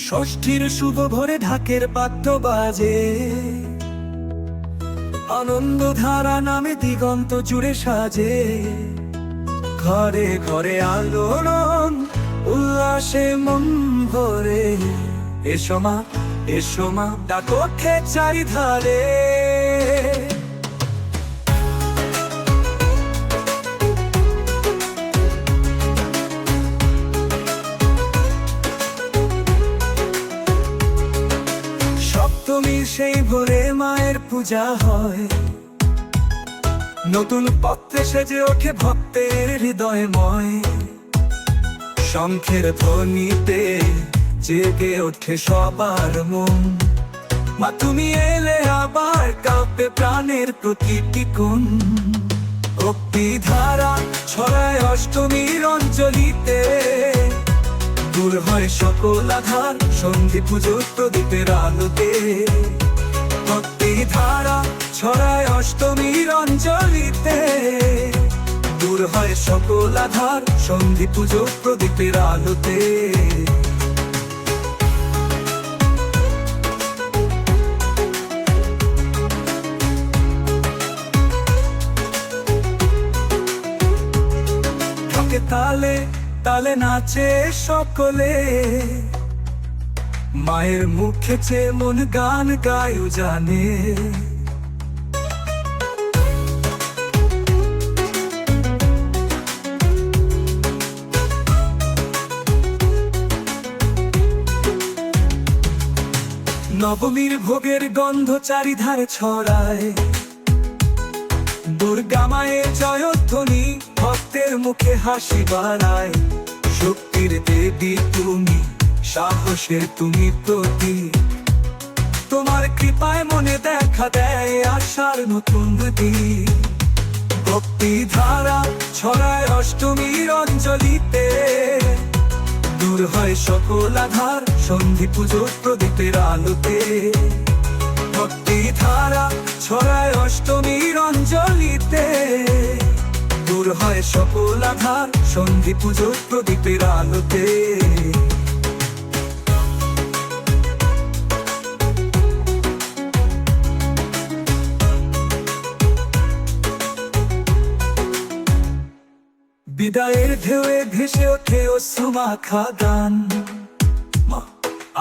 ষষ্ঠীর শুভ ভোরে ঢাকের বাদ্য বাজে, আনন্দ ধারা নামে দিগন্ত জুড়ে সাজে। ঘরে ঘরে আলোড়ন উল্লাসে মন ভরে, এসো মা এসো মা ডাক ওঠে চারিধারে। সপ্তমীর সেই ভোরে মায়ের পূজা হয়, নতুন পত্রে সেজে ওঠে ভক্তের হৃদয়ময়। শঙ্খের ধ্বনিতে জেগে ওঠে সবার মন, মা তুমি এলে আবার কাঁপে প্রাণের প্রতিটি কোণ। ভক্তি ধারা ছড়ায় অষ্টমীর অঞ্জলিতে, দূর হয় সকল আধার সন্ধি পুজোর প্রদীপের আলোতে। ভক্তি ধারা ছড়ায় অষ্টমীর অঞ্জলিতে, দূর হয় সকল আধার সন্ধি পুজোর প্রদীপের আলোতে। তালে তালে নাচে সকলে, মায়ের মুখে চেয়ে মন গান গায়ু জানে। নবমীর ভোগের গন্ধ চারিধারে ছড়ায়, দুর্গা মায়ের জয়ধ্বনি ভক্তের মুখে হাসি বাড়ায়। শক্তির দেবী তুমি, সাহসের তুমি প্রতীক, তোমার কৃপায় মনে দেখা দেয় আশার নতুন দিক। ভক্তি ধারা ছড়ায় অষ্টমীর অঞ্জলিতে, দূর হয় সকল আধার সন্ধি পুজোর প্রদীপের আলোতে। ভক্তি ধারা ছড়ায় অষ্টমীর অঞ্জলিতে, দূর হয় সকল আধার সন্ধি পুজোর প্রদীপের আলোতে। বিদায়ের ঢেউয়ে ভেসে ওঠে অশ্রুমাখা গান,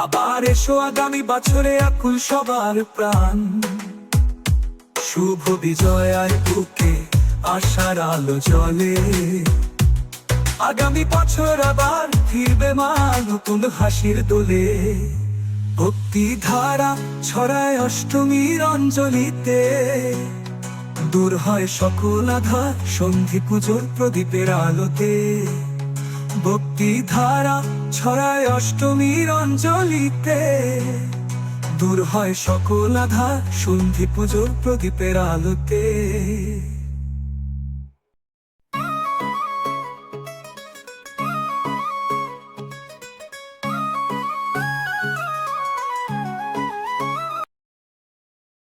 আবার এসো আগামী বছরে আকুল সবার প্রাণ। শুভ বিজয় বুকে আশার আলো জ্বলে, আগামী বছর আবার ফিরবে মা নতুন হাসির দোলে। ভক্তি ধারা ছড়ায় অষ্টমীর অঞ্জলিতে, দূর হয় সকল আধার সন্ধি পুজোর প্রদীপের আলোতে। ভক্তি ধারা ছড়ায় অষ্টমীর অঞ্জলিতে, দূর হয় সকল আধার সন্ধি পুজোর প্রদীপের আলোতে।